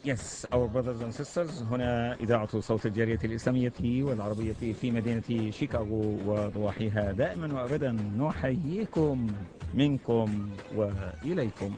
Yes, our brothers and sisters. هنا إذاعة صوت الجالية الإسلامية والعربية في مدينة شيكاغو وضواحيها. دائما وأبدا نحييكم منكم وإليكم.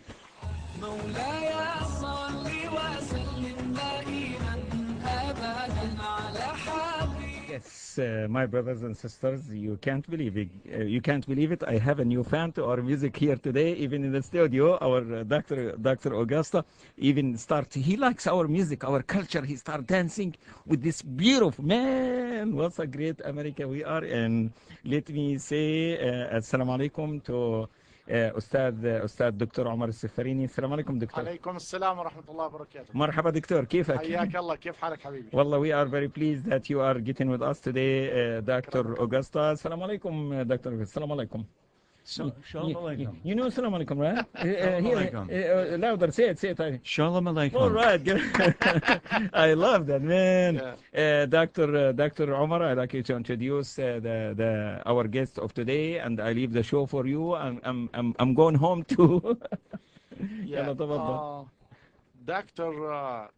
مولاي صل وسلم دائما أبدا على حبيبك. Yes, my brothers and sisters, you can't believe it. You can't believe it. I have a new fan to our music here today, even in the studio. Our Dr. Augusta, even he likes our music, our culture. He start dancing with this beautiful man. What a great America we are in. Let me say, assalamu alaikum to أستاذ دكتور عمر السفاريني. السلام عليكم دكتور. عليكم السلام ورحمة الله وبركاته. مرحبا دكتور، كيفك؟ حياك الله، كيف حالك حبيبي؟ والله we are very pleased that you are getting with us today, Dr. Augusta. السلام عليكم دكتور. السلام عليكم. Shalom alaikum. You know Salam alaikum, right? Here, louder, say it. Shalom alaikum. All right, good. I love that, man. Yeah. Dr. Umarr, I'd like you to introduce our guest of today, and I leave the show for you. I'm going home too. Yeah. Dr.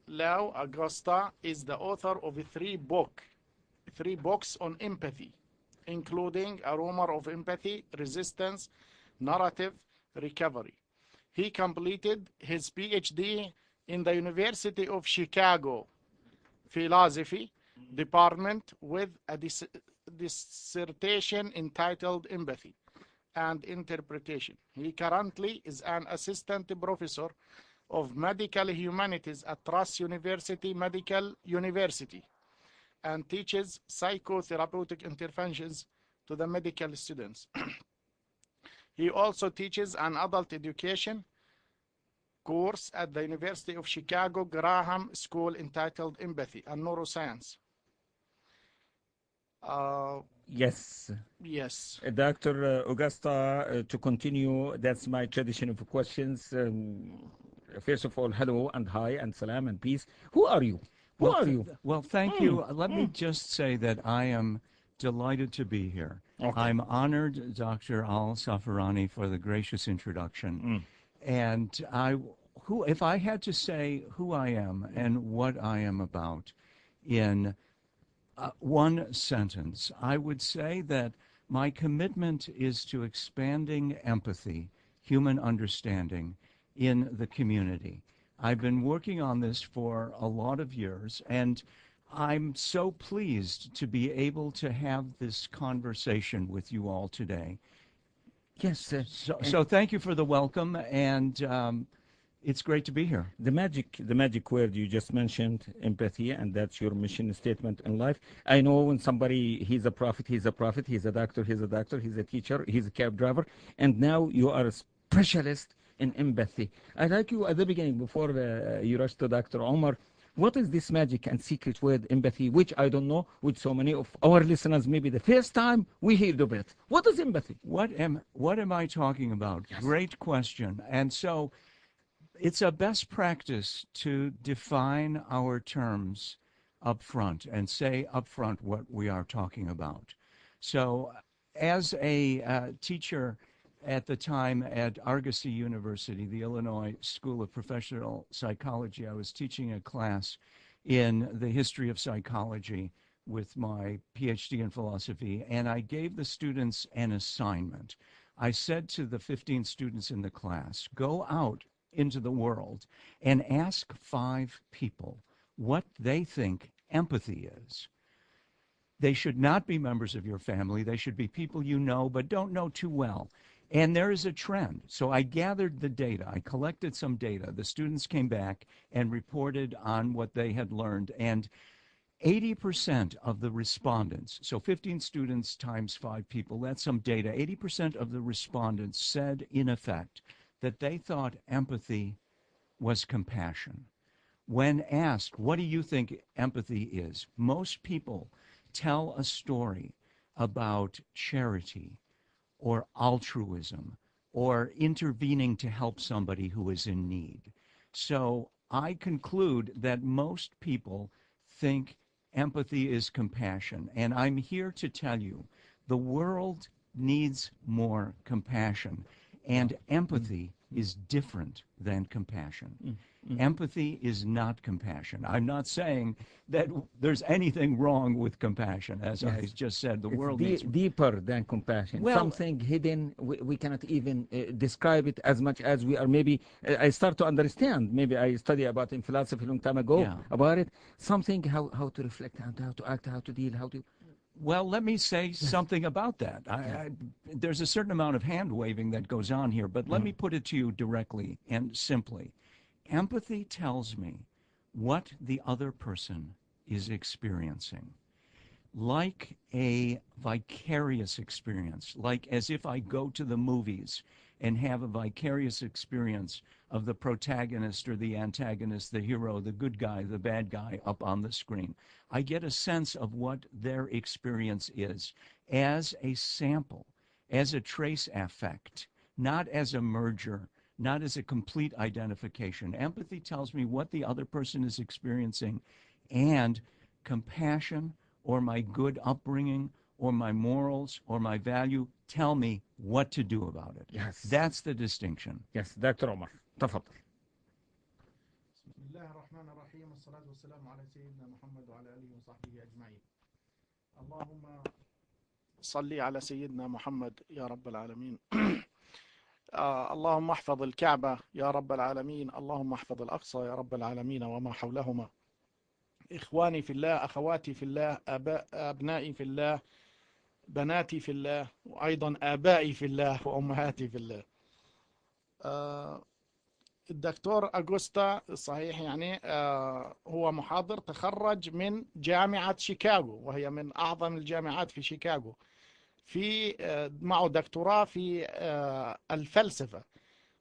Lou Agosta is the author of three books on empathy, including A Rumor of Empathy, Resistance, Narrative, Recovery. He completed his PhD in the University of Chicago Philosophy Department with a dissertation entitled Empathy and Interpretation. He currently is an assistant professor of medical humanities at Rush University Medical University and teaches psychotherapeutic interventions to the medical students. He also teaches an adult education course at the University of Chicago Graham School entitled Empathy and Neuroscience. Yes. Dr. Augusta, to continue, that's my tradition of questions. First of all, hello and hi and salam and peace. Who are you? Who are you? Well, thank you. Let me just say that I am delighted to be here. Okay. I'm honored, Dr. Asfarini, for the gracious introduction. And if I had to say who I am and what I am about in one sentence, I would say that my commitment is to expanding empathy, human understanding in the community. I've been working on this for a lot of years, and I'm so pleased to be able to have this conversation with you all today. Yes. So thank you for the welcome, and it's great to be here. The magic word you just mentioned, empathy, and that's your mission statement in life. I know when somebody, he's a prophet, he's a doctor, he's a teacher, he's a cab driver, and now you are a specialist in empathy. I'd like you at the beginning, before you rush to Dr. Umarr, what is this magic and secret word empathy, which I don't know, which so many of our listeners, maybe the first time we heard of it. What is empathy? What am I talking about? Yes. Great question. And so it's a best practice to define our terms up front and say up front what we are talking about. So as a teacher at the time at Argosy University, the Illinois School of Professional Psychology, I was teaching a class in the history of psychology with my PhD in philosophy, and I gave the students an assignment. I said to the 15 students in the class, go out into the world and ask 5 people what they think empathy is. They should not be members of your family. They should be people you know but don't know too well. And there is a trend. So I gathered the data. I collected some data. The students came back and reported on what they had learned. And 80% of the respondents, so 15 students times 5 people, that's some data. 80% of the respondents said, in effect, that they thought empathy was compassion. When asked, what do you think empathy is? Most people tell a story about charity or altruism or intervening to help somebody who is in need. So I conclude that most people think empathy is compassion. And I'm here to tell you, the world needs more compassion. And empathy is different than compassion. Empathy is not compassion. I'm not saying that there's anything wrong with compassion. As I just said, the world needs... deeper than compassion. Well, something hidden. We cannot even describe it as much as we are. Maybe I start to understand. Maybe I study about in philosophy a long time ago about it. Something how to reflect, how to act, how to deal, how to... Well, let me say something about that. There's a certain amount of hand-waving that goes on here, but let me put it to you directly and simply. Empathy tells me what the other person is experiencing, like a vicarious experience, like as if I go to the movies and have a vicarious experience of the protagonist or the antagonist, the hero, the good guy, the bad guy up on the screen. I get a sense of what their experience is as a sample, as a trace affect, not as a merger, not as a complete identification. Empathy tells me what the other person is experiencing, and compassion or my good upbringing or my morals or my value tell me what to do about it. Yes. That's the distinction. Yes, Dr. Umarr. تفضل. بسم الله الرحمن الرحيم والصلاة والسلام على سيدنا محمد وعلى آله وصحبه أجمعين. اللهم صل على سيدنا محمد يا رب العالمين. اللهم احفظ الكعبة يا رب العالمين. اللهم احفظ الأقصى يا رب العالمين وما حولهما. إخواني في الله، أخواتي في الله، أبنائي في الله، بناتي في الله، وأيضا آبائي في الله وأمهاتي في الله. الدكتور أغوستا صحيح يعني هو محاضر تخرج من جامعة شيكاغو، وهي من أعظم الجامعات في شيكاغو، في معه دكتوراه في الفلسفة،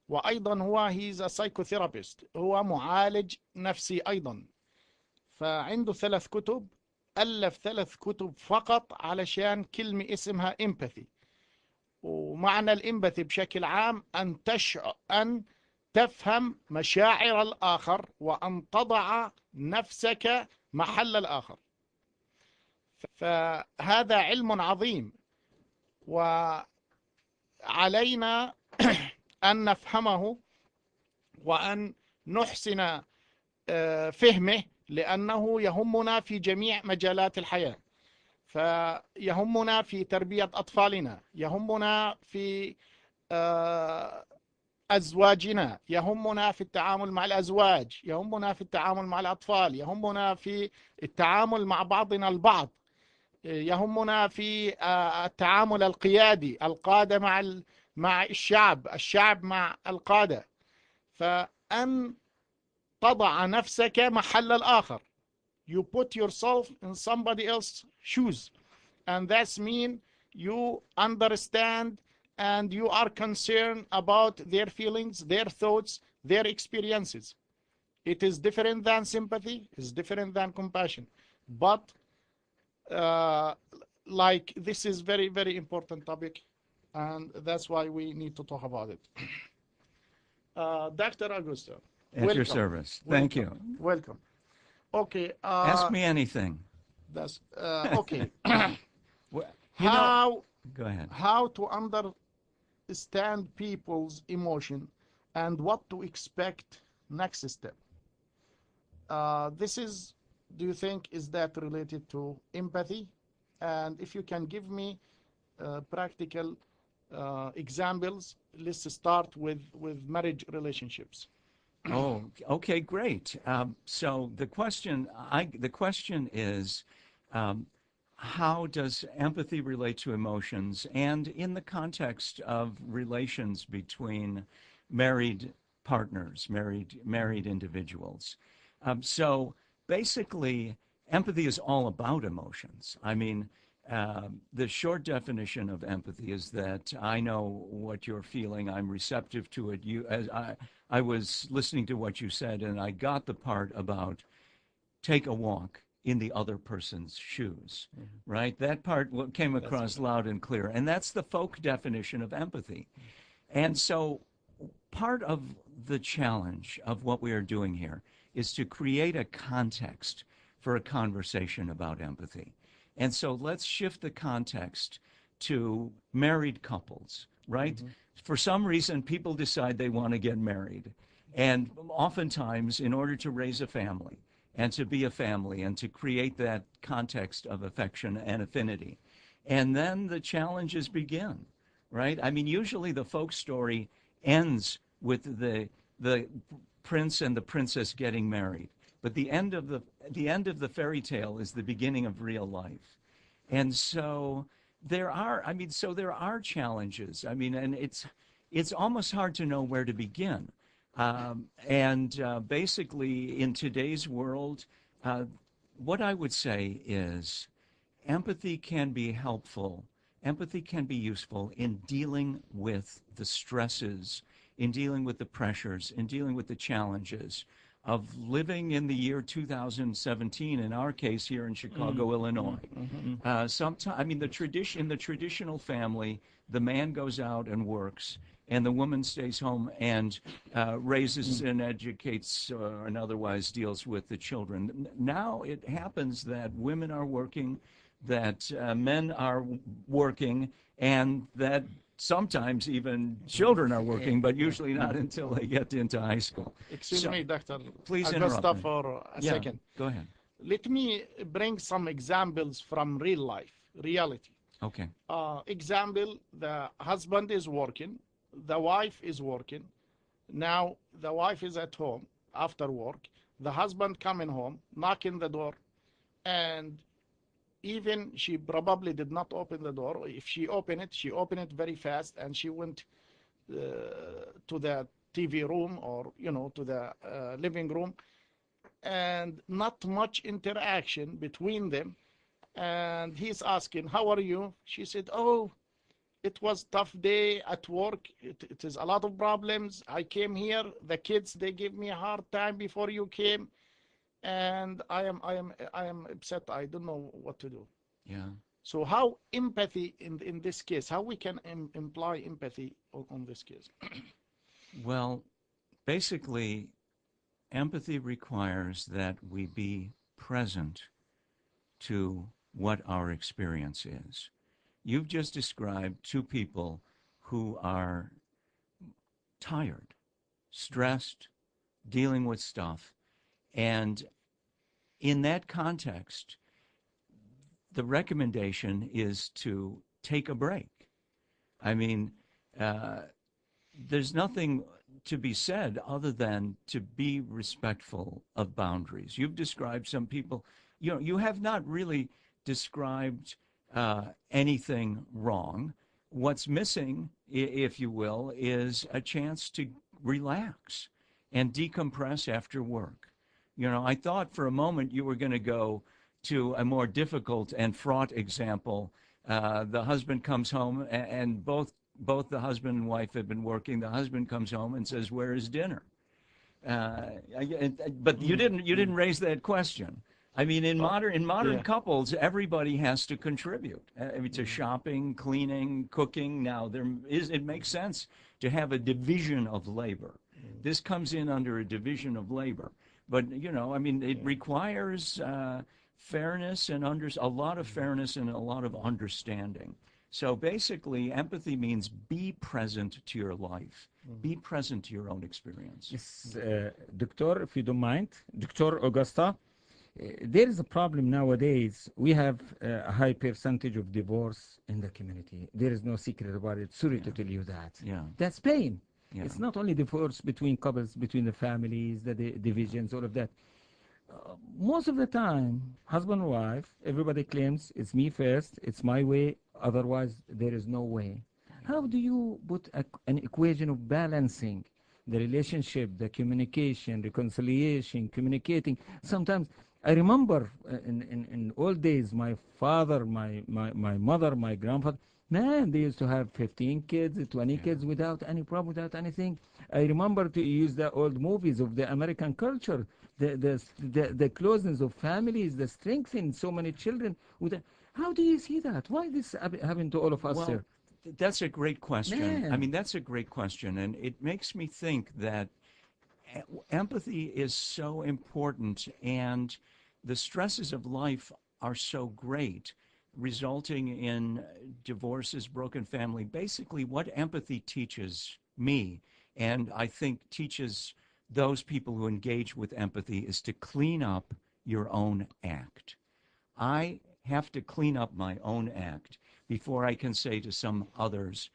وأيضا هو he's a psychotherapist، هو معالج نفسي أيضا. فعنده 3 كتب، ألف 3 كتب فقط علشان كلمة اسمها empathy. ومعنى الامباثي بشكل عام أن تفهم مشاعر الآخر وأن تضع نفسك محل الآخر. فهذا علم عظيم، وعلينا أن نفهمه وأن نحسن فهمه، لأنه يهمنا في جميع مجالات الحياة. فيهمنا في تربية أطفالنا، يهمنا في أزواجنا، يهمنا في التعامل مع الأزواج، يهمنا في التعامل مع الأطفال، يهمنا في التعامل مع بعضنا البعض، يهمنا في التعامل القيادي، القادة مع الشعب مع القادة. فأن تضع نفسك محل الآخر. You put yourself in somebody else's shoes, and that's mean you understand and you are concerned about their feelings, their thoughts, their experiences. It is different than sympathy, it's different than compassion. But like this is very, very important topic, and that's why we need to talk about it. Dr. Agosta. At your service. Thank you. Welcome. Okay. Ask me anything. That's okay. Go ahead. How to understand people's emotion and what to expect next step. This is, do you think, is that related to empathy? And if you can give me practical examples, let's start with marriage relationships. Oh, okay, great. So the question is, how does empathy relate to emotions, and in the context of relations between married partners, married individuals? So basically, empathy is all about emotions. I mean, the short definition of empathy is that I know what you're feeling, I'm receptive to it. I was listening to what you said, and I got the part about take a walk in the other person's shoes, right? That part came across loud and clear, and that's the folk definition of empathy. And so part of the challenge of what we are doing here is to create a context for a conversation about empathy. And so let's shift the context to married couples, right? For some reason, people decide they want to get married. And oftentimes, in order to raise a family and to be a family and to create that context of affection and affinity, and then the challenges begin, right? I mean, usually the folk story ends with the prince and the princess getting married, but the end of the fairy tale is the beginning of real life. And so there are challenges. I mean, and it's almost hard to know where to begin. Basically, in today's world, what I would say is empathy can be helpful. Empathy can be useful in dealing with the stresses, in dealing with the pressures, in dealing with the challenges of living in the year 2017, in our case here in Chicago, Illinois. I mean, in the traditional family, the man goes out and works, and the woman stays home and raises and educates and otherwise deals with the children. Now it happens that women are working, that men are working, and that sometimes even children are working, but usually not until they get into high school. Excuse me, Dr. Please Agosta, interrupt me. for a second. Go ahead. Let me bring some examples from real life, reality. Okay. Example, the husband is working, the wife is working. Now the wife is at home after work. The husband coming home, knocking the door, and even she probably did not open the door. If she opened it very fast, and she went to the TV room, or to the living room, and not much interaction between them. And he's asking, "How are you?" She said, "Oh, it was tough day at work. It is a lot of problems. I came here. The kids, they gave me a hard time before you came, and I am upset. I don't know what to do." Yeah. So how empathy in this case, how we can imply empathy on this case? Well, basically, empathy requires that we be present to what our experience is. You've just described two people who are tired, stressed, dealing with stuff. And in that context, the recommendation is to take a break. I mean, there's nothing to be said other than to be respectful of boundaries. You've described some people, you have not really described anything wrong. What's missing, if you will, is a chance to relax and decompress after work. I thought for a moment you were going to go to a more difficult and fraught example. The husband comes home, and both the husband and wife have been working. The husband comes home and says, "Where is dinner?" But you didn't raise that question. I mean, in modern couples, everybody has to contribute to shopping, cleaning, cooking. Now, it makes sense to have a division of labor. This comes in under a division of labor. But, I mean, it requires fairness and a lot of fairness and a lot of understanding. So basically, empathy means be present to your life. Be present to your own experience. Yes, Doctor, if you don't mind, Dr. Augusta, there is a problem nowadays. We have a high percentage of divorce in the community. There is no secret about it. Sorry to tell you that. Yeah. That's pain. Yeah. It's not only divorce between couples, between the families, the divisions, all of that. Most of the time, husband and wife, everybody claims it's me first, it's my way, otherwise there is no way. How do you put an equation of balancing the relationship, the communication, reconciliation, communicating? Sometimes, I remember in old days, my father, my mother, my grandfather, man, they used to have 15 kids, 20 kids without any problem, without anything. I remember to use the old movies of the American culture, the closeness of families, the strength in so many children. How do you see that? Why this happened to all of us, Well, sir? that's a great question. Yeah. I mean, that's a great question. And it makes me think that empathy is so important, and the stresses of life are so great, resulting in divorces, broken family. Basically, what empathy teaches me, and I think teaches those people who engage with empathy is to clean up your own act. I have to clean up my own act before I can say to some others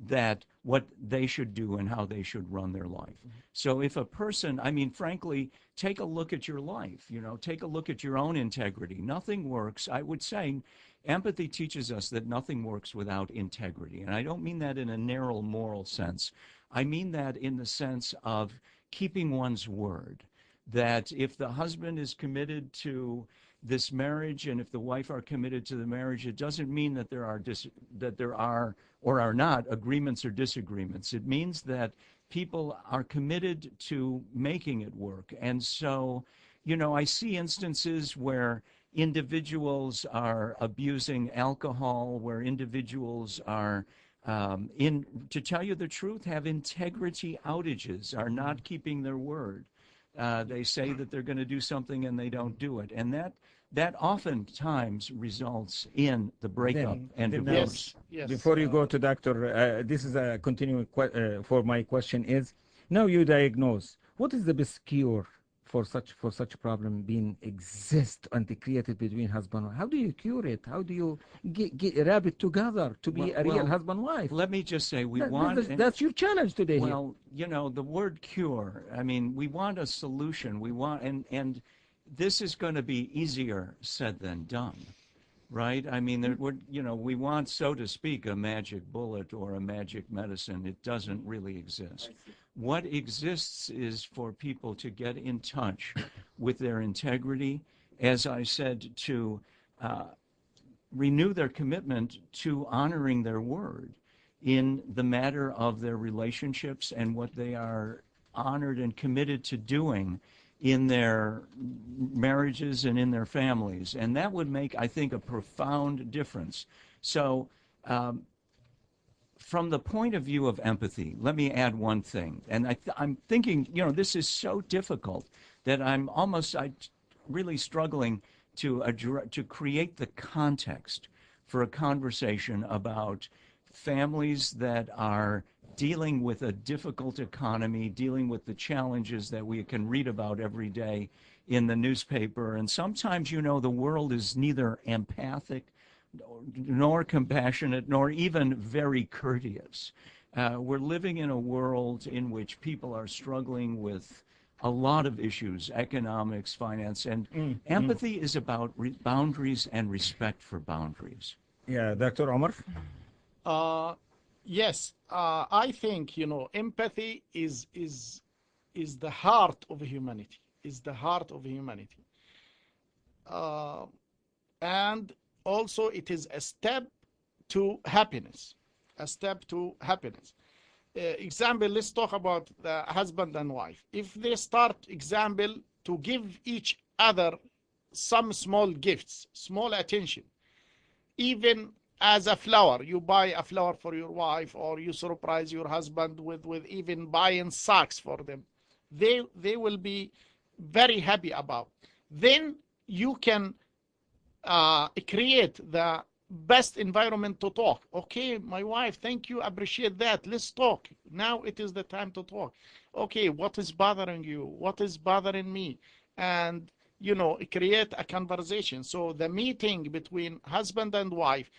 that what they should do and how they should run their life. So if a person, I mean, frankly, take a look at your life, take a look at your own integrity. Nothing works. I would say empathy teaches us that nothing works without integrity. And I don't mean that in a narrow moral sense. I mean that in the sense of keeping one's word, that if the husband is committed to this marriage and if the wife are committed to the marriage, it doesn't mean that there are or are not agreements or disagreements. It means that people are committed to making it work. And so, I see instances where individuals are abusing alcohol, where individuals are to tell you the truth, have integrity outages, are not keeping their word. They say that they're going to do something and they don't do it. And that oftentimes results in the breakup and divorce. Yes. Before you go to doctor, this is a continuing for my question is, now you diagnose, what is the best cure for such problem being exist and created between husband and wife? How do you cure it? How do you wrap it together to be a real husband-wife? Let me just say, that's your challenge today. Well, the word cure, I mean, we want a solution. We want, and this is going to be easier said than done, right? I mean, we want, so to speak, a magic bullet or a magic medicine. It doesn't really exist. What exists is for people to get in touch with their integrity, as I said, to renew their commitment to honoring their word in the matter of their relationships and what they are honored and committed to doing in their marriages and in their families. And that would make, I think, a profound difference. So from the point of view of empathy, let me add one thing. And I'm thinking, this is so difficult that I'm really struggling to create the context for a conversation about families that are dealing with a difficult economy, dealing with the challenges that we can read about every day in the newspaper. And sometimes, the world is neither empathic nor compassionate, nor even very courteous. We're living in a world in which people are struggling with a lot of issues, economics, finance, and empathy is about boundaries and respect for boundaries. Yeah, Dr. Umarr? Yes, I think, empathy is the heart of humanity, and also it is a step to happiness, example, let's talk about the husband and wife. If they start, example, to give each other some small gifts, small attention, even as a flower, you buy a flower for your wife, or you surprise your husband with even buying socks for them, they will be very happy about. Then you can create the best environment to talk. Okay, my wife, thank you, appreciate that. Let's talk. Now it is the time to talk. Okay, what is bothering you? What is bothering me? And, create a conversation. So the meeting between husband and wife,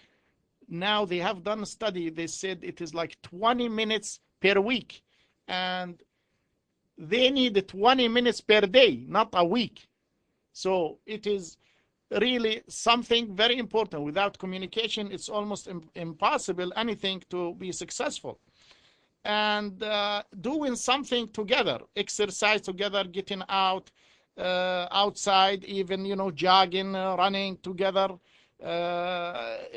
now they have done a study. They said it is like 20 minutes per week. And they need 20 minutes per day, not a week. So it is really something very important. Without communication, it's almost impossible anything to be successful. And doing something together, exercise together, getting outside, even, jogging, running together,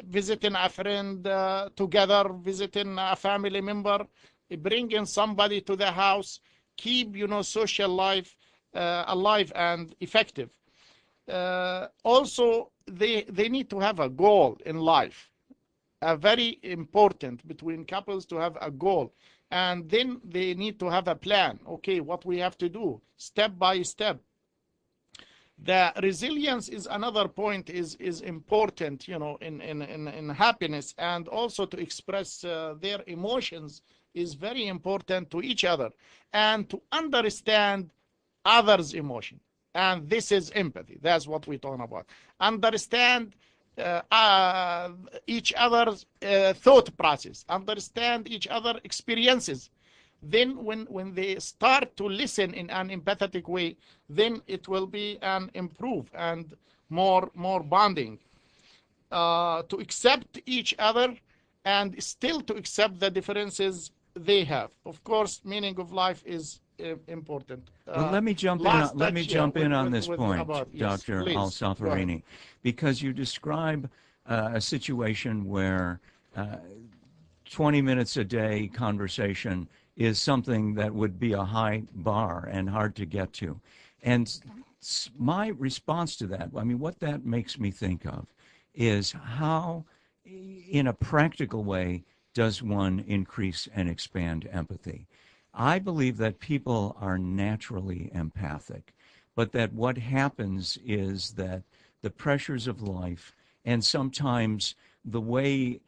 visiting a friend together, visiting a family member, bringing somebody to the house, keep, social life alive and effective. Also, they need to have a goal in life, a very important between couples to have a goal, and then they need to have a plan. Okay, what we have to do step by step. The resilience is another point, is important, in happiness, and also to express their emotions is very important to each other and to understand others' emotion. And this is empathy. That's what we're talking about. Understand each other's thought process, understand each other's experiences. Then when they start to listen in an empathetic way, then it will be an improve and more bonding. To accept each other and still to accept the differences they have. Of course, meaning of life is important. Well, let me jump in on this point, Dr. Asfarini, because you describe a situation where 20 minutes a day conversation is something that would be a high bar and hard to get to. And my response to that, I mean, what that makes me think of is how, in a practical way, does one increase and expand empathy? I believe that people are naturally empathic, but that what happens is that the pressures of life and sometimes the way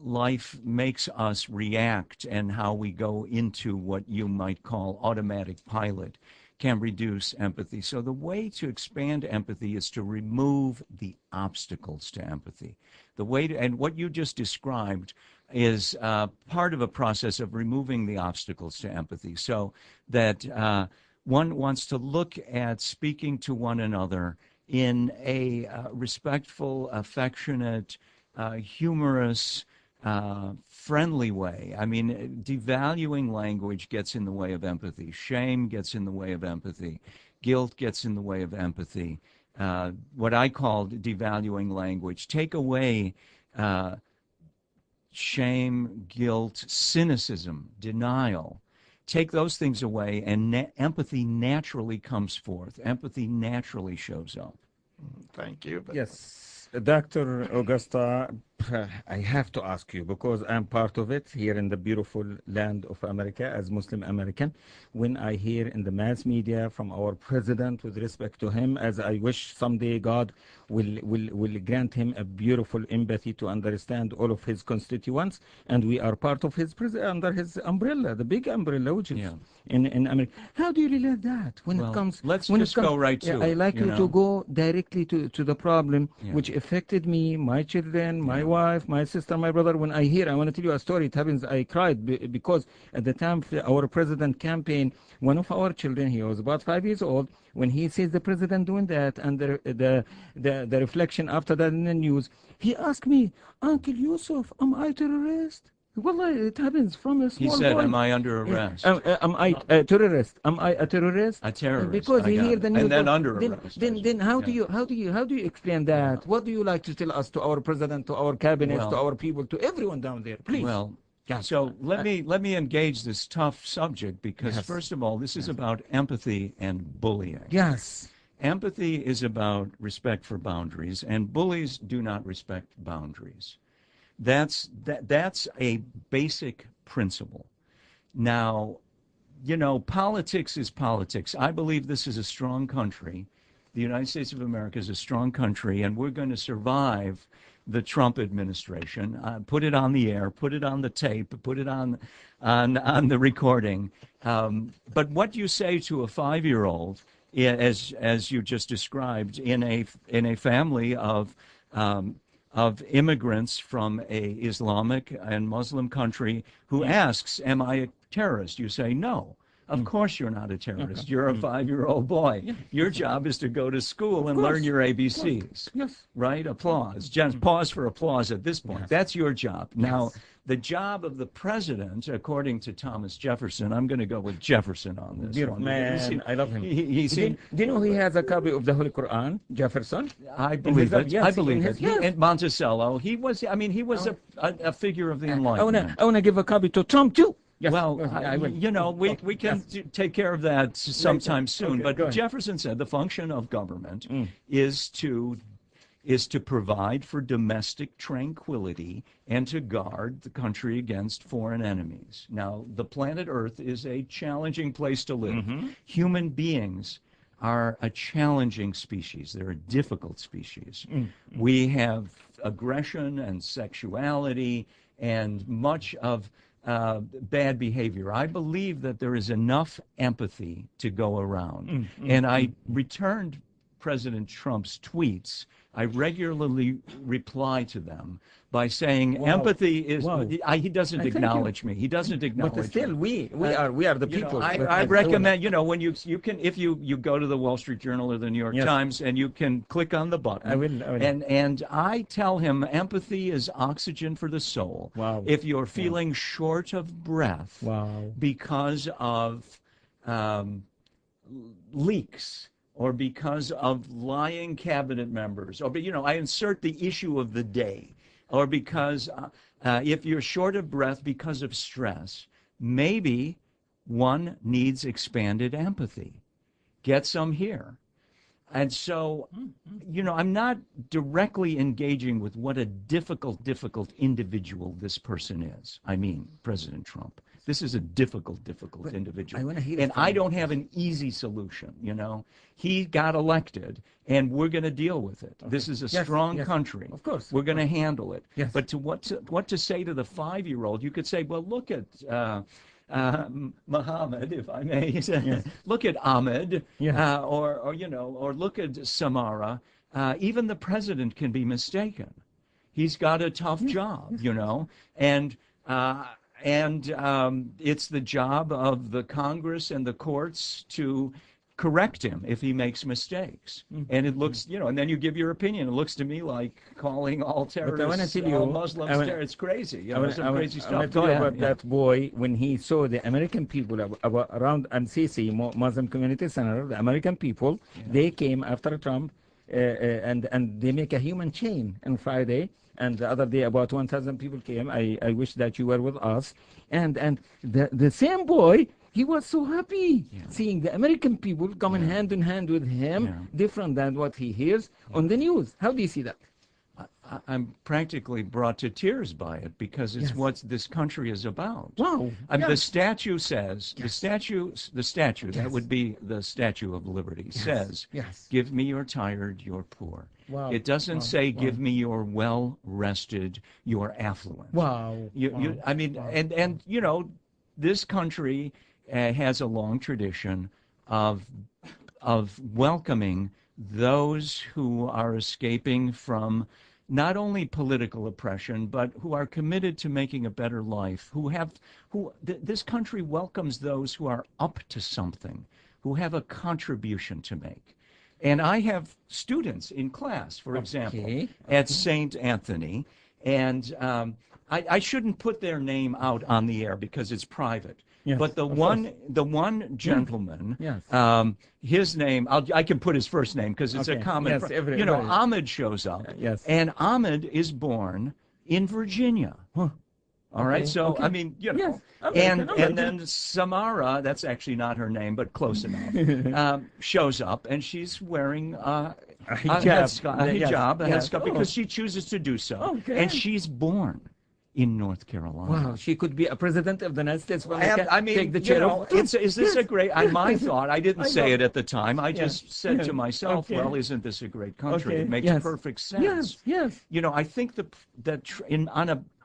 life makes us react and how we go into what you might call automatic pilot can reduce empathy. So the way to expand empathy is to remove the obstacles to empathy. The way to, and what you just described is part of a process of removing the obstacles to empathy, so that one wants to look at speaking to one another in a respectful, affectionate, humorous, friendly way. I mean, devaluing language gets in the way of empathy. Shame gets in the way of empathy. Guilt gets in the way of empathy. What I call devaluing language. Take away shame, guilt, cynicism, denial. Take those things away, and empathy naturally comes forth. Empathy naturally shows up. Thank you. Yes. Dr. Augusta, I have to ask you, because I'm part of it here in the beautiful land of America as Muslim American. When I hear in the mass media from our president with respect to him, as I wish someday God will grant him a beautiful empathy to understand all of his constituents, and we are part of his under his umbrella, the big umbrella, which is in America. How do you relate that when it comes? Let's just go right to it. I like you to go directly to the problem, which affected me, my children, my wife, my sister, my brother. When I hear, I want to tell you a story. It happens, I cried because at the time our president campaign, one of our children, he was about 5 years old, when he sees the president doing that and the reflection after that in the news, he asked me, Uncle Yusuf, am I terrorist? Well, it happens from a small He said, boy. am I under arrest? Am I a terrorist? Am I a terrorist? A terrorist. Because you hear the news. And then under arrest. Then how do you explain that? What do you like to tell us, to our president, to our cabinet, to our people, to everyone down there? Please. Well, so let me engage this tough subject, because first of all, this is about empathy and bullying. Yes. Empathy is about respect for boundaries, and bullies do not respect boundaries. That's a basic principle. Now, you know, politics is politics. I believe this is a strong country. The United States of America is a strong country, and we're going to survive the Trump administration. Put it on the air, put it on the tape, put it on the recording. But what you say to a 5-year-old, as you just described, in a family of immigrants from a Islamic and Muslim country who asks, am I a terrorist? You say, no. Of course you're not a terrorist. You're a 5-year-old boy. Your job is to go to school and learn your ABCs. Yes. Right? Applause. Just pause for applause at this point. That's your job. Now, the job of the president, according to Thomas Jefferson, I'm going to go with Jefferson on this one. Man, I love him. Do you know he has a copy of the Holy Quran, Jefferson? I believe it. Yes, I believe it. Yes. And Monticello, he was a figure of the Enlightenment. I want to give a copy to Trump, too. Yes. Well, you know, we can take care of that sometime soon. Okay, but Jefferson said the function of government is to provide for domestic tranquility and to guard the country against foreign enemies. Now, the planet Earth is a challenging place to live. Human beings are a challenging species. They're a difficult species. We have aggression and sexuality, and much of bad behavior. I believe that there is enough empathy to go around. And I returned President Trump's tweets. I regularly reply to them by saying empathy is. He doesn't acknowledge me. He doesn't acknowledge me. But still, we are the people. I recommend, when you can, if you go to the Wall Street Journal or the New York Times, and you can click on the button. I will. And I tell him empathy is oxygen for the soul. Wow. If you're feeling short of breath because of leaks, or because of lying cabinet members, or I insert the issue of the day, or because if you're short of breath because of stress, maybe one needs expanded empathy. Get some here. And so, I'm not directly engaging with what a difficult individual this person is. I mean, President Trump. This is a difficult individual. And I don't have an easy solution, He got elected, and we're going to deal with it. Okay. This is a strong country. Of course. We're going to handle it. Yes. But what to say to the 5-year-old, you could say, well, look at Muhammad, if I may, look at Ahmed, or look at Samara. Even the president can be mistaken. He's got a tough job, and it's the job of the Congress and the courts to correct him if he makes mistakes. And it looks, and then you give your opinion. It looks to me like calling all terrorists, all Muslims terrorists. It's crazy. Some crazy stuff. I want to tell you about that boy when he saw the American people around MCC, Muslim Community Center, the American people, they came after Trump, and they make a human chain on Friday. And the other day, about 1,000 people came. I wish that you were with us. And the same boy, he was so happy seeing the American people coming hand in hand with him, different than what he hears on the news. How do you see that? I'm practically brought to tears by it, because it's what this country is about. Wow. The statue says, the statue, that would be the Statue of Liberty, says, give me your tired, your poor. Wow. It doesn't say, give me your well-rested, your affluent. Wow. This country has a long tradition of welcoming those who are escaping from not only political oppression, but who are committed to making a better life, this country welcomes those who are up to something, who have a contribution to make. And I have students in class, for example, at St. Anthony, and I shouldn't put their name out on the air because it's private. But the one gentleman, his name, I can put his first name because it's a common. Ahmed shows up, and Ahmed is born in Virginia. All right, so and then Samara, that's actually not her name, but close enough, shows up, and she's wearing a headscarf because she chooses to do so, and she's born in North Carolina. Wow, she could be a president of the United States. Take the chair. Is this a great? My thought. I didn't say it at the time. I just said to myself, "Well, isn't this a great country? It makes perfect sense." Yes. I think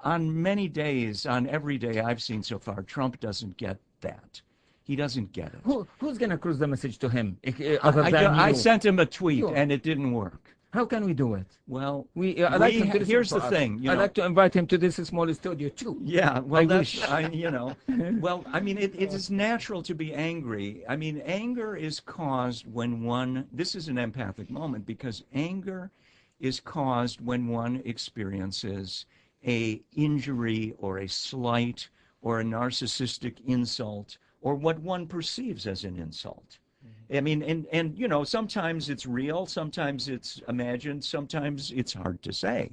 on many days, on every day I've seen so far, Trump doesn't get that. He doesn't get it. Who's going to cruise the message to him? I sent him a tweet, and it didn't work. How can we do it? Well, here's the thing. I'd like to invite him to this small studio too. Yeah, well, it is natural to be angry. I mean, anger is caused when this is an empathic moment, because anger is caused when one experiences a injury or a slight or a narcissistic insult or what one perceives as an insult. I mean, and sometimes it's real, sometimes it's imagined, sometimes it's hard to say.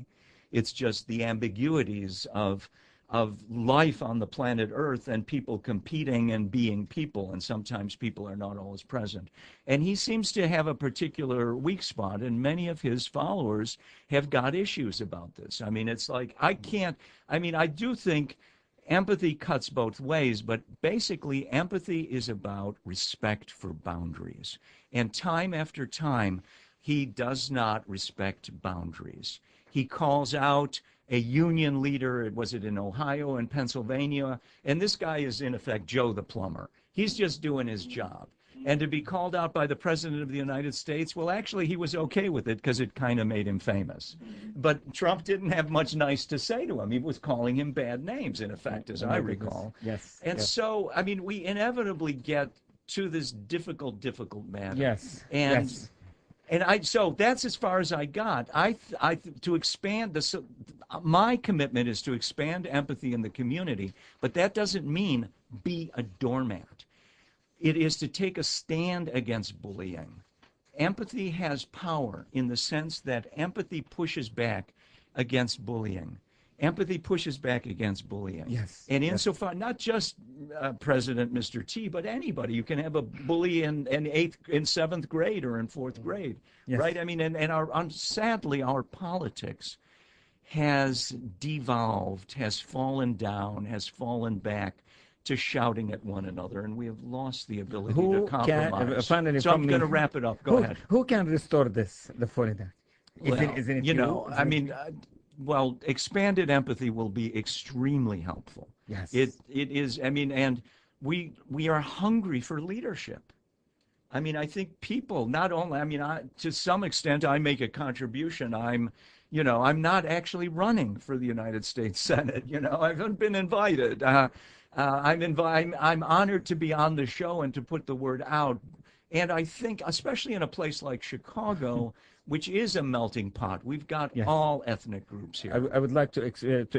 It's just the ambiguities of life on the planet Earth and people competing and being people, and sometimes people are not always present. And he seems to have a particular weak spot, and many of his followers have got issues about this. I mean, it's like, I do think empathy cuts both ways, but basically empathy is about respect for boundaries. And time after time, he does not respect boundaries. He calls out a union leader. Was it in Ohio and Pennsylvania? And this guy is, in effect, Joe the plumber. He's just doing his job. And to be called out by the President of the United States, well, actually, he was okay with it because it kind of made him famous. But Trump didn't have much nice to say to him. He was calling him bad names, in effect, as I recall. Yes. And yes. so, I mean, we inevitably get to this difficult matter. Yes. And yes. and so that's as far as I got. To expand my commitment is to expand empathy in the community, but that doesn't mean be a doormat. It is to take a stand against bullying. Empathy has power in the sense that empathy pushes back against bullying. Empathy pushes back against bullying. Yes. And insofar, not just President Mr. T, but anybody. You can have a bully in 7th grade or in 4th grade, yes. right? I mean, and sadly, our politics has devolved, has fallen down, has fallen back to shouting at one another, and we have lost the ability to compromise. So I'm going to wrap it up. Go ahead. Who can restore this, the fallen down? Isn't it you know, I mean, well, expanded empathy will be extremely helpful. Yes. It is, I mean, and we are hungry for leadership. I mean, I think people, not only, I mean, to some extent, I make a contribution. I'm not actually running for the United States Senate. You know, I haven't been invited. I'm honored to be on the show and to put the word out. And I think, especially in a place like Chicago, which is a melting pot, we've got yes. all ethnic groups here. I would like to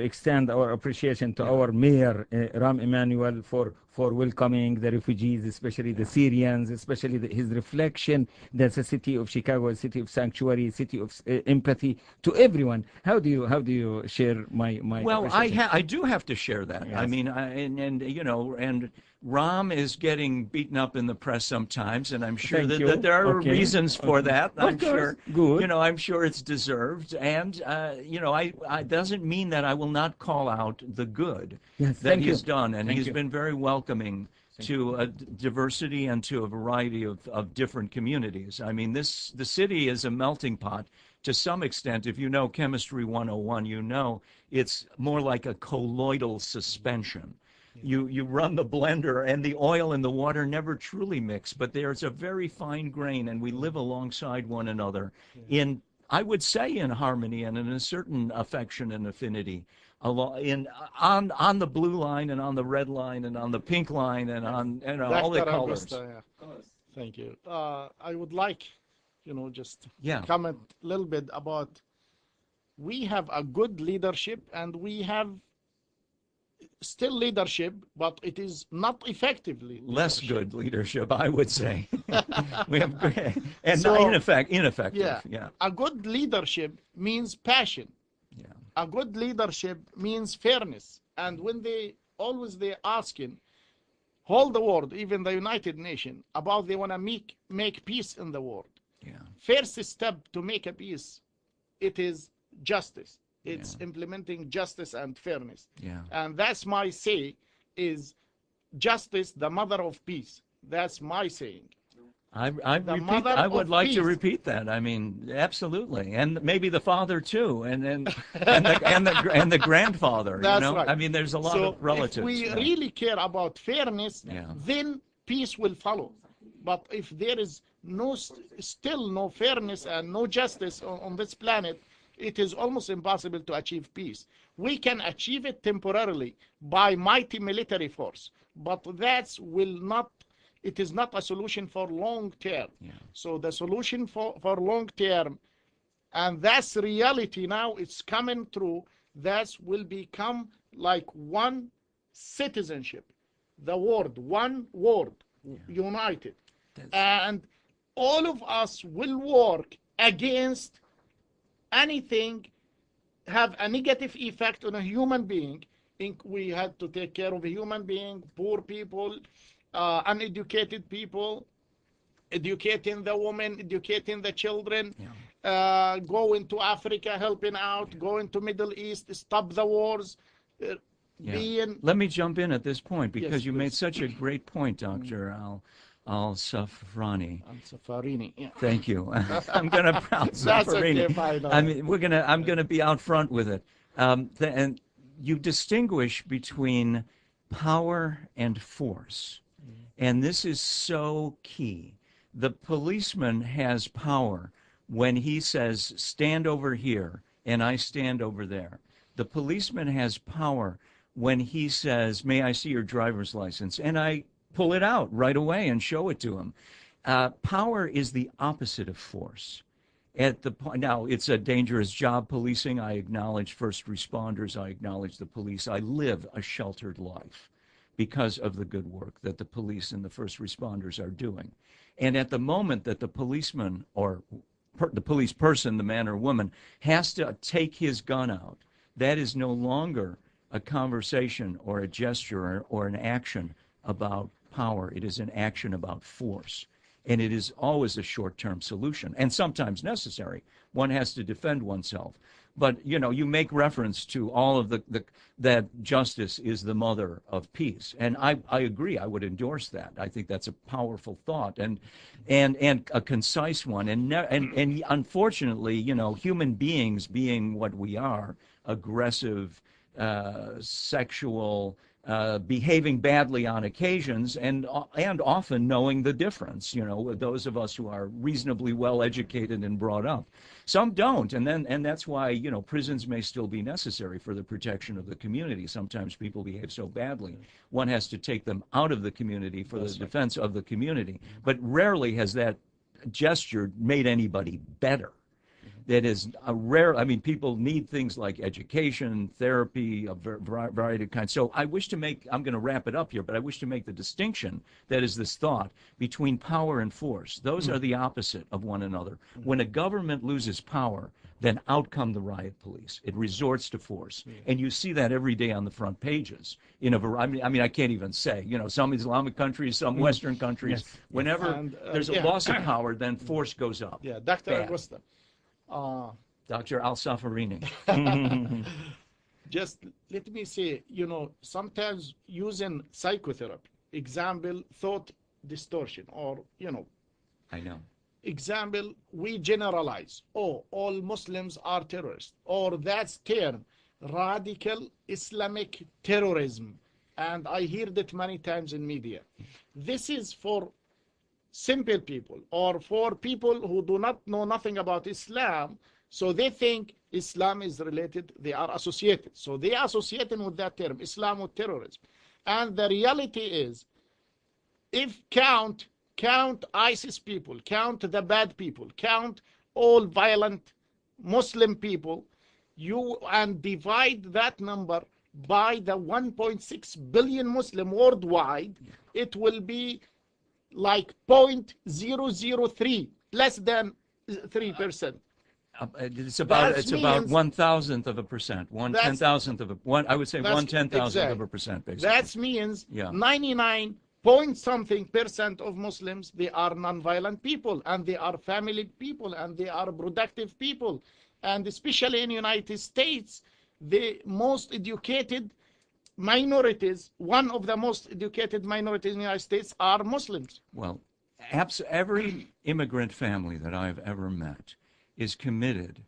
extend our appreciation to our mayor, Ram Emanuel, for welcoming the refugees, especially the Syrians, especially his reflection that the city of Chicago, a city of sanctuary, a city of empathy to everyone. How do you share my well, I do have to share that. Yes. I mean, and Ram is getting beaten up in the press sometimes, and I'm sure that there are reasons for that. I'm sure. Good. I'm sure it's deserved, and I doesn't mean that I will not call out the good that he's done, and he's been very welcoming to a diversity and to a variety of different communities. I mean, the city is a melting pot to some extent. If you know Chemistry 101, you know it's more like a colloidal suspension. You run the blender, and the oil and the water never truly mix, but there's a very fine grain, and we live alongside one another in, I would say, in harmony and in a certain affection and affinity, on the blue line and on the red line and on the pink line and on all the colors. Agosta, yeah. Thank you. I would like, just comment a little bit about, we have a good leadership, and we have still leadership, but it is not effectively less good leadership, I would say. We have, and ineffective. Yeah. A good leadership means passion. Yeah. A good leadership means fairness. And when they're asking whole the world, even the United Nations, about they want to make peace in the world. Yeah. First step to make a peace, it is justice. It's implementing justice and fairness. Yeah. And that's my say, is justice, the mother of peace. That's my saying. I would like to repeat that. I mean, absolutely, and maybe the father too, and the grandfather. That's right. I mean, there's a lot of relatives. If we really care about fairness, then peace will follow. But if there is still no fairness and no justice on this planet, it is almost impossible to achieve peace. We can achieve it temporarily by mighty military force, but it is not a solution for long term. Yeah. So the solution for long term, and that's reality now, it's coming through, that will become like one citizenship, one world, united. And all of us will work against anything have a negative effect on a human being. We had to take care of a human being, poor people, uneducated people, educating the women, educating the children, going to Africa, helping out, going to Middle East, stop the wars. Let me jump in at this point, because you made such a great point, Dr. Asfarini. Thank you. I'm going to pronounce Asfarini. Okay, I'm going to be out front with it. And you distinguish between power and force. And this is so key. The policeman has power when he says, stand over here, and I stand over there. The policeman has power when he says, may I see your driver's license? And I pull it out right away and show it to him. Power is the opposite of force. Now, it's a dangerous job, policing. I acknowledge first responders. I acknowledge the police. I live a sheltered life because of the good work that the police and the first responders are doing. And at the moment that the policeman or the police person, the man or woman, has to take his gun out, that is no longer a conversation or a gesture or an action about power. It is an action about force. And it is always a short-term solution, and sometimes necessary. One has to defend oneself. But, you make reference to all of that justice is the mother of peace. And I agree. I would endorse that. I think that's a powerful thought and a concise one. And unfortunately, human beings being what we are, aggressive, sexual, behaving badly on occasions, and often knowing the difference. Those of us who are reasonably well educated and brought up, some don't, and that's why prisons may still be necessary for the protection of the community. Sometimes people behave so badly, one has to take them out of the community for the defense of the community. But rarely has that gesture made anybody better. That is a rare. People need things like education, therapy, a variety of kinds. So I wish to make, I'm going to wrap it up here, but I wish to make the distinction, that is this thought, between power and force. Those are the opposite of one another. When a government loses power, then out come the riot police. It resorts to force. And you see that every day on the front pages. I can't even say, some Islamic countries, some Western countries, whenever there's a loss of power, then force goes up. Yeah, Dr. Agosta. Dr. Al-Safarini. Just let me say, sometimes using psychotherapy, example, thought distortion, or, I know. Example, we generalize, all Muslims are terrorists, or that's term, radical Islamic terrorism. And I hear that many times in media. This is for simple people, or for people who do not know nothing about Islam, so they think Islam is related, they are associated. So they are associating with that term, Islam with terrorism. And the reality is, if count ISIS people, count the bad people, count all violent Muslim people, and divide that number by the 1.6 billion Muslim worldwide, it will be like 0.003, less than 3%. It's about 1/1000th of a percent, 1/10,000th of a one. I would say 1/10,000th of a percent, basically. That means 99 point something percent of Muslims, they are non-violent people, and they are family people, and they are productive people, and especially in the United States, the most educated minorities, one of the most educated minorities in the United States are Muslims. Well, every immigrant family that I've ever met is committed.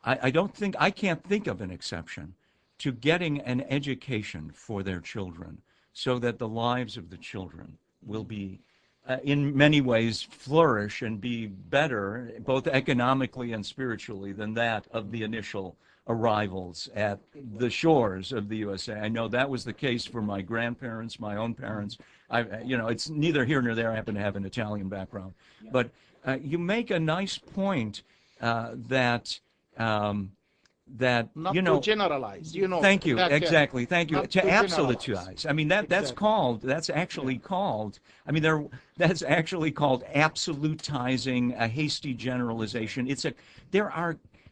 I can't think of an exception to getting an education for their children so that the lives of the children will be, in many ways, flourish and be better, both economically and spiritually, than that of the initial arrivals at the shores of the USA. I know that was the case for my grandparents, my own parents. It's neither here nor there. I happen to have an Italian background. But you make a nice point that not to generalize, Thank you. Exactly. Thank you. Not To to absolutize. That's actually called absolutizing, a hasty generalization.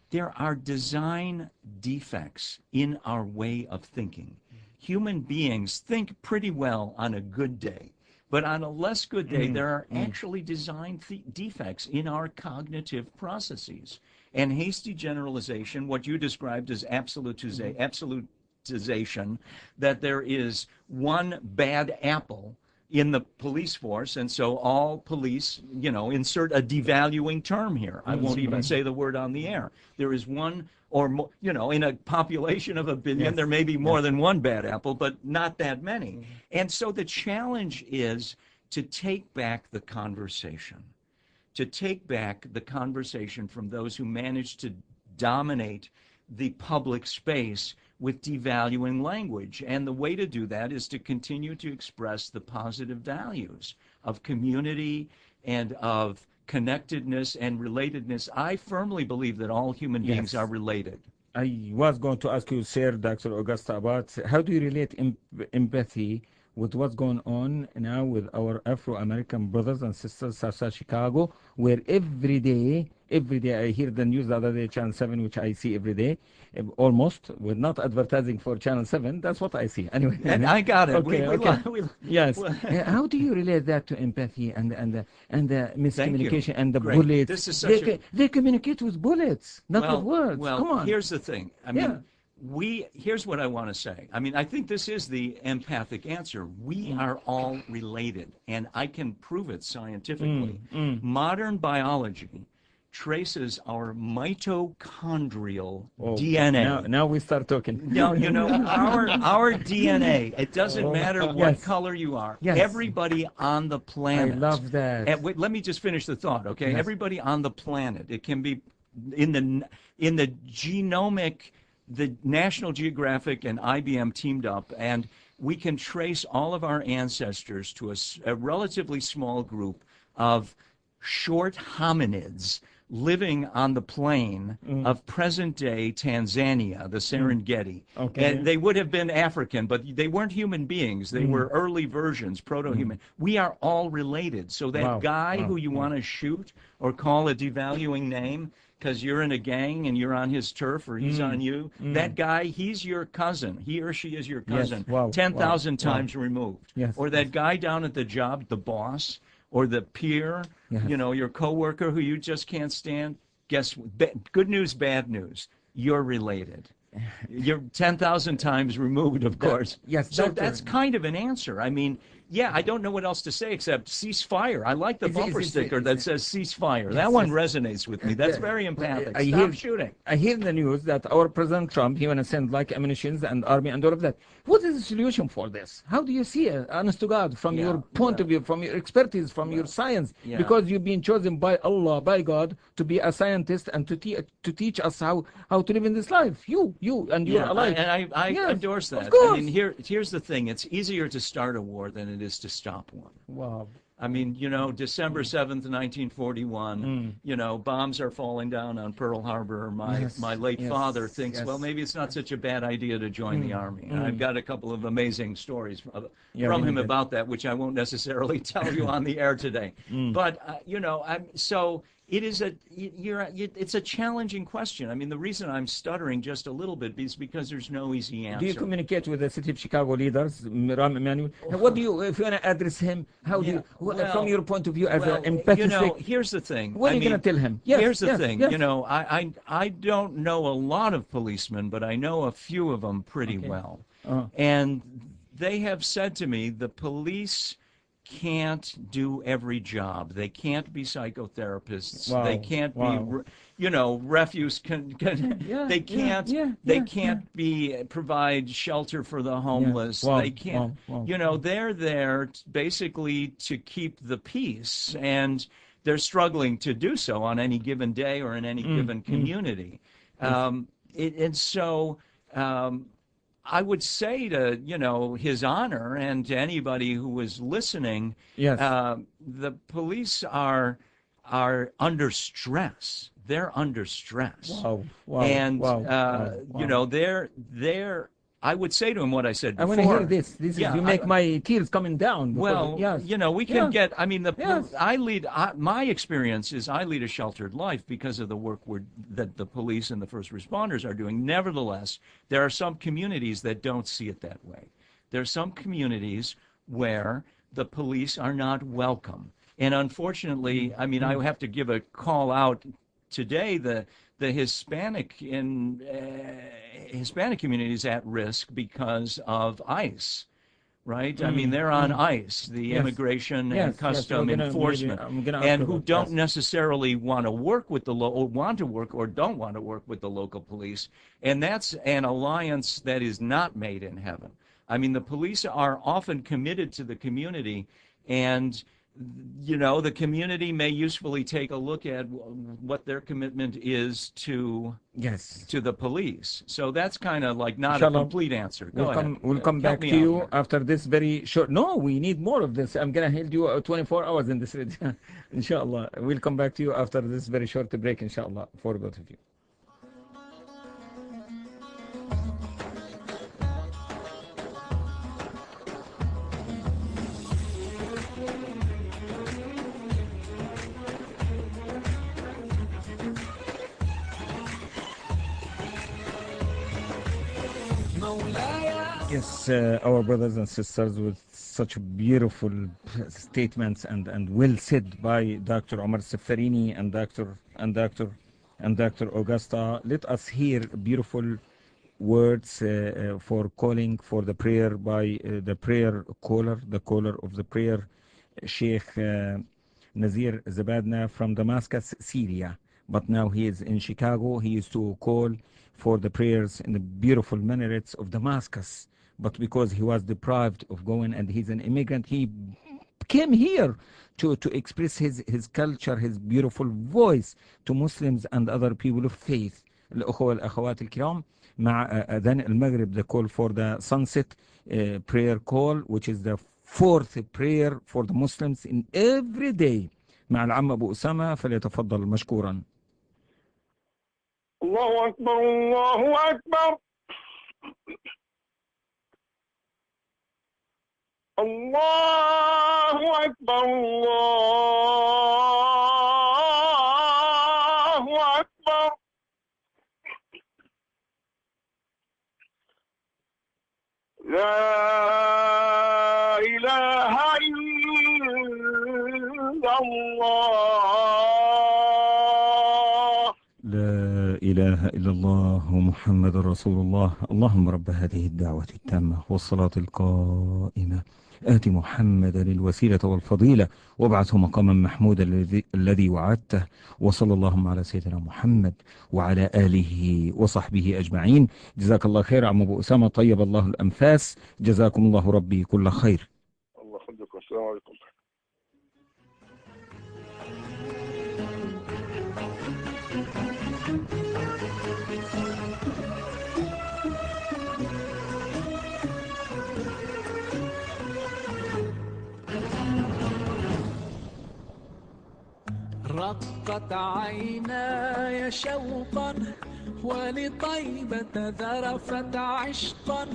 There are design defects in our way of thinking. Human beings think pretty well on a good day, but on a less good day, there are actually design defects in our cognitive processes. And hasty generalization, what you described as absolutization, that there is one bad apple in the police force, and so all police, insert a devaluing term here. I won't even say the word on the air. There is one or more, in a population of 1 billion, there may be more than one bad apple, but not that many. And so the challenge is to take back the conversation, from those who managed to dominate the public space with devaluing language. And the way to do that is to continue to express the positive values of community and of connectedness and relatedness. I firmly believe that all human beings are related. I was going to ask you, Sir Dr. Agosta, about how do you relate empathy with what's going on now with our Afro-American brothers and sisters outside Chicago, where every day I hear the news the other day, Channel 7, which I see every day, almost. We're not advertising for Channel 7. That's what I see. Anyway. And I got it. Okay. Yes. How do you relate that to empathy and the miscommunication and the bullets? This is such they communicate with bullets, not with words. Well, come on. Here's the thing. I mean, here's what I want to say. I mean, I think this is the empathic answer. We are all related, and I can prove it scientifically. Modern biology traces our mitochondrial DNA. Now we start talking. No, our DNA, it doesn't matter what color you are. Yes. everybody on the planet. I love that. And wait, let me just finish the thought, okay? Yes. Everybody on the planet. It can be in the GeNomic. The National Geographic and IBM teamed up, and we can trace all of our ancestors to a relatively small group of short hominids living on the plain of present-day Tanzania, the Serengeti. Okay. And they would have been African, but they weren't human beings. They were early versions, proto-human. We are all related. So that guy who you want to shoot or call a devaluing name because you're in a gang and you're on his turf or he's on you, that guy, he's your cousin. He or she is your cousin, 10,000 times removed. Yes. Or that guy down at the job, the boss, or the peer, your coworker who you just can't stand. Guess what? Good news, bad news. You're related. You're 10,000 times removed, of course. Yes. So that's kind of an answer. I mean, I don't know what else to say except ceasefire. I like the bumper sticker that says ceasefire. That one resonates with me. That's very empathic. Stop shooting. I hear in the news that our President Trump, he want to send like ammunitions and army and all of that. What is the solution for this? How do you see it, honest to God, from your point of view, from your expertise, from your science? Because you've been chosen by Allah, by God, to be a scientist and to teach us how to live in this life. You and you're alive. And I endorse that. Of course. I mean, here's the thing. It's easier to start a war than it is to stop one. Wow. I mean, December 7th, 1941, bombs are falling down on Pearl Harbor. My late father thinks, well, maybe it's not such a bad idea to join the Army. And I've got a couple of amazing stories from him about that, which I won't necessarily tell you on the air today. But, so it is it's a challenging question. I mean, the reason I'm stuttering just a little bit is because there's no easy answer. Do you communicate with the City of Chicago leaders, Rahm Emanuel? What do you, if you want to address him, how do you, from your point of view as an empathetic? Here's the thing. What are you going to tell him? Here's the thing. I don't know a lot of policemen, but I know a few of them pretty well. And they have said to me, the police can't do every job. They can't be psychotherapists. They can't be, refuse. They can't. They can't be provide shelter for the homeless. They can't. They're there basically to keep the peace, and they're struggling to do so on any given day or in any given community. And so. I would say to, His Honor and to anybody who was listening, the police are under stress. They're under stress. And, they're I would say to him what I said before. I want to hear this. You make my tears coming down. Well, we can get, I mean, my experience is I lead a sheltered life because of the work that the police and the first responders are doing. Nevertheless, there are some communities that don't see it that way. There are some communities where the police are not welcome. And unfortunately, I mean, I have to give a call out today. The Hispanic community is at risk because of ICE, right? I mean, they're on ICE, the Immigration and Custom Enforcement, and who don't necessarily want to work with the or want to work or don't want to work with the local police. And that's an alliance that is not made in heaven. I mean, the police are often committed to the community, and the community may usefully take a look at what their commitment is to the police. So that's kind of like not a complete answer. We'll come back to you after this very short. No, we need more of this. I'm gonna hold you 24 hours in this. Inshallah, we'll come back to you after this very short break. Inshallah, for both of you. Yes, our brothers and sisters, with such beautiful statements and well said by Dr. Umarr Asfarini and Dr. Agosta. Let us hear beautiful words for calling for the prayer by the prayer caller, the caller of the prayer, Sheikh Nazir Zabadna from Damascus, Syria. But now he is in Chicago. He used to call for the prayers in the beautiful minarets of Damascus. But because he was deprived of going, and he's an immigrant, he came here to express his culture, his beautiful voice to Muslims and other people of faith. الأخوة والأخوات الكرام، مع أذان المغرب, the call for the sunset prayer call, which is the fourth prayer for the Muslims in every day. مع العم أبو أسامة، فليتفضل مشكورا. الله أكبر الله أكبر. الله أكبر الله أكبر. لا إله إلا الله. لا إله إلا الله محمد رسول الله. اللهم رب هذه الدعوة التامة والصلاة القائمة آت محمدا الوسيلة والفضيلة وابعثه مقاما محمودا الذي وعدته. وصلى اللهم على سيدنا محمد وعلى آله وصحبه أجمعين. جزاك الله خير عم أبو أسامة، طيب الله الأنفاس، جزاكم الله ربي كل خير. الله يخليكم. السلام عليكم. رقت عيناي شوقا ولطيبة ذرفت عشقا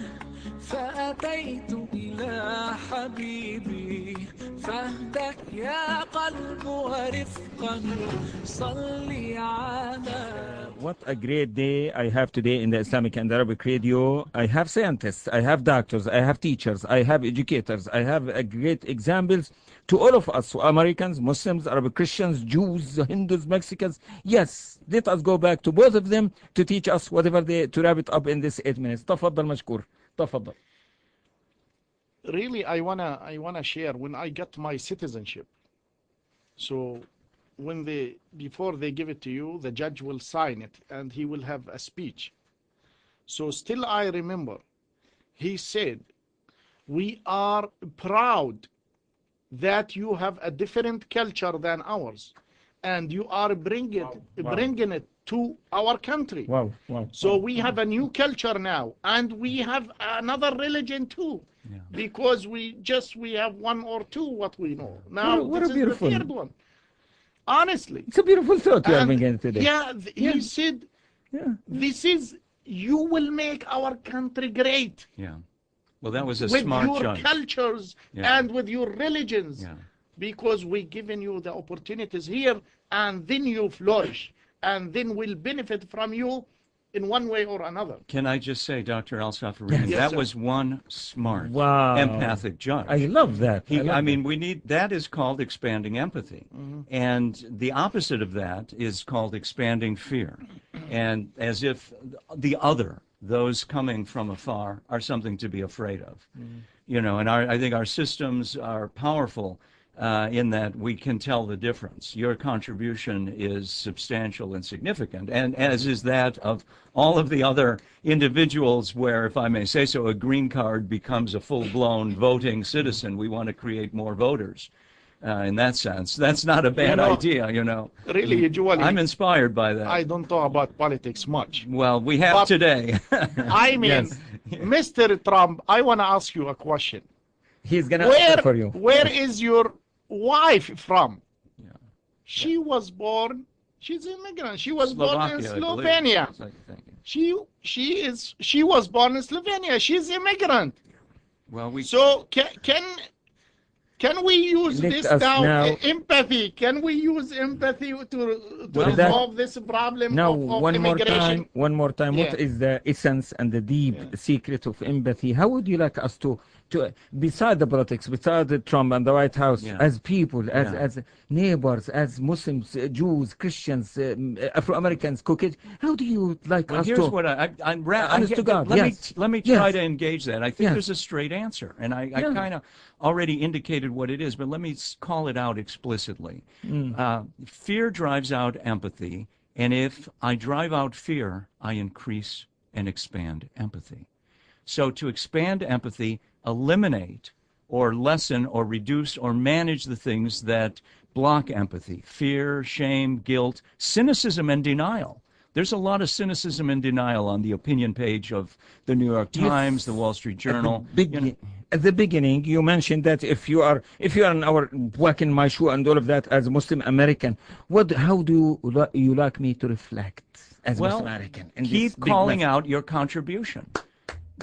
فأتيت إلى حبيبي فاهدأ يا قلب ورفقا صلي على. What a great day I have today in the Islamic and Arabic radio. I have scientists, I have doctors, I have teachers, I have educators, I have great examples to all of us, Americans, Muslims, Arabic Christians, Jews, Hindus, Mexicans. Yes, let us go back to both of them to teach us whatever they, to wrap it up in this 8 minutes. تفضل مشكور. تفضل. Really, I wanna share when I got my citizenship. So when before they give it to you, the judge will sign it and he will have a speech. So still I remember he said, we are proud that you have a different culture than ours and you are bringing it to our country. Wow. So we have a new culture now and we have another religion too. Yeah. Because we have one or two what we know. Now what this a is beautiful the third one. Honestly. It's a beautiful thought you are bringing today. Yeah, he said, this is, you will make our country great. Yeah. Well, that was a with smart your judge. Cultures and with your religions. Yeah. Because we've given you the opportunities here and then you flourish and then we'll benefit from you in one way or another. Can I just say, Dr. Asfarini, Yes, that sir. was one smart, empathic judge. I love that. That is called expanding empathy. Mm-hmm. And the opposite of that is called expanding fear. And as if the other, those coming from afar, are something to be afraid of. Mm-hmm. and I think our systems are powerful in that we can tell the difference. Your contribution is substantial and significant, and as is that of all of the other individuals where, if I may say so, a green card becomes a full-blown voting citizen. We want to create more voters. In that sense, that's not a bad idea, Really, usually, I'm inspired by that. I don't talk about politics much. Well, we have But today. I mean, Yes. Mr. Trump, I want to ask you a question. He's going to answer for you. Where is your wife from? Yeah. She was born, she's an immigrant. She was born in Slovakia, I believe. Slovenia. Thank you. She was born in Slovenia. She's immigrant. Well, So can we use Let this us now, now- empathy? Can we use empathy to Well, that- resolve this problem Now, of one more immigration? time, Yeah. what is the essence and the deep secret of empathy? How would you like us to beside the politics, beside the Trump and the White House, Yeah. as people, Yeah. as neighbors, as Muslims, Jews, Christians, Afro-Americans, Caucasians, how do you like Well, us here's to... what Honest to God, yes. let me Yes. try to engage that. I think Yes. there's a straight answer, and I Yeah. kind of already indicated what it is, but let me call it out explicitly. Fear drives out empathy, and if I drive out fear, I increase and expand empathy. So to expand empathy, eliminate or lessen or reduce or manage the things that block empathy: fear, shame, guilt, cynicism, and denial. There's a lot of cynicism and denial on the opinion page of the New York Times, the Wall Street Journal. At the beginning, you mentioned that if you are in our walk in my shoe and all of that as a Muslim American, how do you like me to reflect as a Muslim American? In Keep this big calling mess? out your contribution.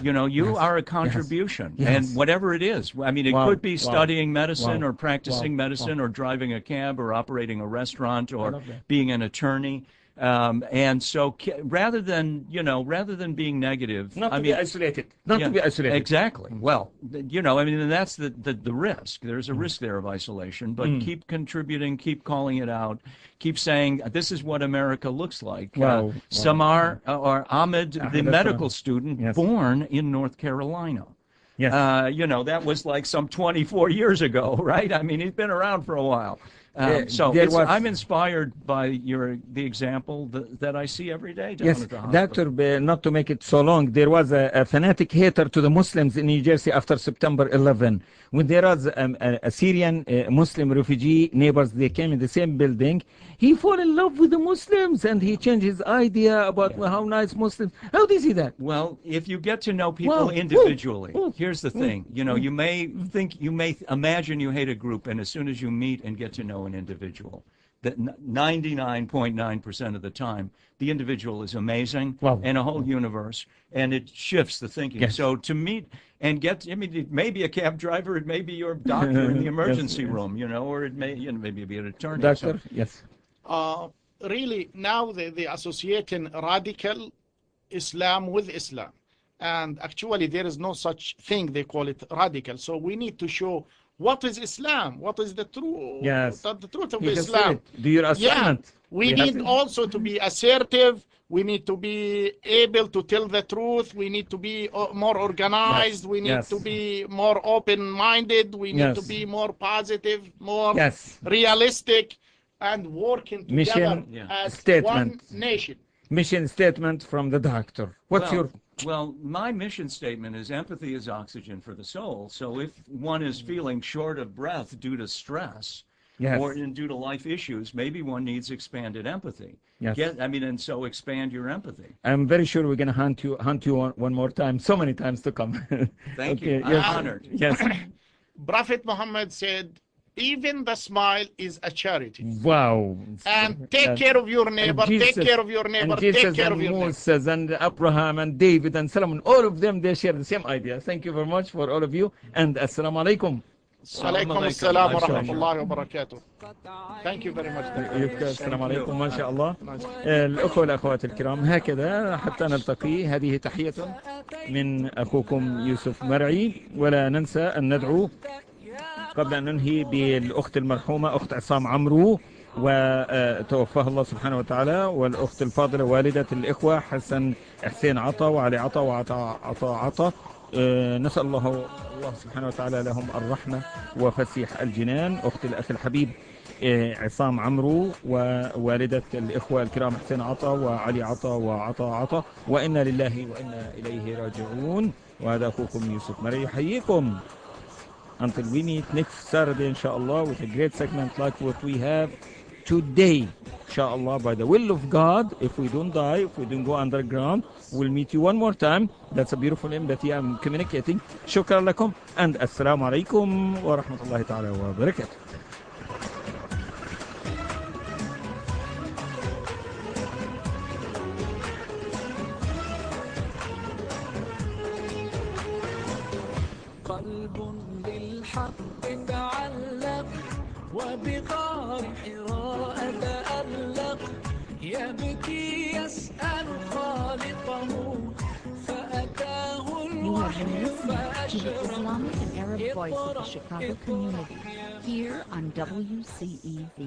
You are a contribution, Yes. and whatever it is. I mean, it Wow. could be Wow. studying medicine Wow. or practicing Wow. medicine or driving a cab or operating a restaurant or love that. being an attorney. And so rather than being negative, Not to be isolated. Not to be isolated. Exactly. Well, and that's the risk. There's a risk there of isolation, but keep contributing, keep calling it out, keep saying, this is what America looks like. Wow. Samar, or Ahmed, the that's medical right. student, Yes. born in North Carolina. Yes. That was like some 24 years ago, right? I mean, he's been around for a while. So I'm inspired by the example that I see every day down Yes, at the hospital. Doctor, not to make it so long, there was a fanatic hater to the Muslims in New Jersey after September 11. When there was a Syrian Muslim refugee neighbors, they came in the same building. He fell in love with the Muslims and he changed his idea about how nice Muslims. How do you see that? Well, if you get to know people Wow. individually, Ooh. here's the thing. You may imagine you hate a group, and as soon as you meet and get to know an individual, that 99.9% of the time, the individual is amazing Wow. and a whole universe, and it shifts the thinking. Yes. So to meet and it may be a cab driver, it may be your doctor in the emergency room, or it may, maybe be an attorney. Doctor, yes. Really, now they associating radical Islam with Islam. And actually, there is no such thing. They call it radical. So we need to show what is Islam, what is the truth, Yes. the truth of You just Islam. said it. Do your assignment. We have need to- also to be assertive. We need to be able to tell the truth. We need to be more organized. Yes. We need Yes. to be more open-minded. We need to Yes. be more positive, more Yes. realistic, and working together Mission as statement. one nation. Mission statement from the doctor. What's your... Well, my mission statement is empathy is oxygen for the soul. So if one is feeling short of breath due to stress or due to life issues, maybe one needs expanded empathy. Yes. And so expand your empathy. I'm very sure we're going to hunt you one more time, so many times to come. Thank you. I'm Yes. honored. Yes. Prophet Muhammad said, even the smile is a charity. Wow. And take care of your neighbor, take care of your neighbor, and take Jesus care and of your neighbor. Moses and Abraham and David and Solomon, all of them, they share the same idea. Thank you very much for all of you. And Assalamu alaikum. Alaykum assalam wa rahmatullahi wa barakatuh. Thank you very much. السلام عليكم ما شاء الله. الأخوة والأخوات الكرام، هكذا حتى نلتقي. هذه تحية من أخوكم يوسف مرعي، ولا ننسى أن ندعو قبل أن ننهي بالأخت المرحومة أخت عصام عمرو، وتوفاها الله سبحانه وتعالى، والأخت الفاضلة والدة الإخوة حسين عطا وعلي عطا وعطا عطا نسأل الله سبحانه وتعالى لهم الرحمة وفسيح الجنان. أخت الأخ الحبيب عصام عمرو، ووالدة الإخوة الكرام حسين عطا وعلي عطا وعطا عطا، وإنا لله وإنا إليه راجعون. وهذا أخوكم يوسف مري يحييكم. Until we meet next Saturday inshallah with a great segment like what we have today, inshallah, by the will of God. If we don't die, if we don't go underground, we'll meet you one more time. That's a beautiful empathy I'm communicating. شكرا لكم and السلام عليكم ورحمة الله تعالى وبركاته. قلب بالحق تعلق وبغار حراء تألق يبكي يسأل خالقه فأتاه الوحي فأشرق Islamic and Arab voice of the Chicago community here on WCEV.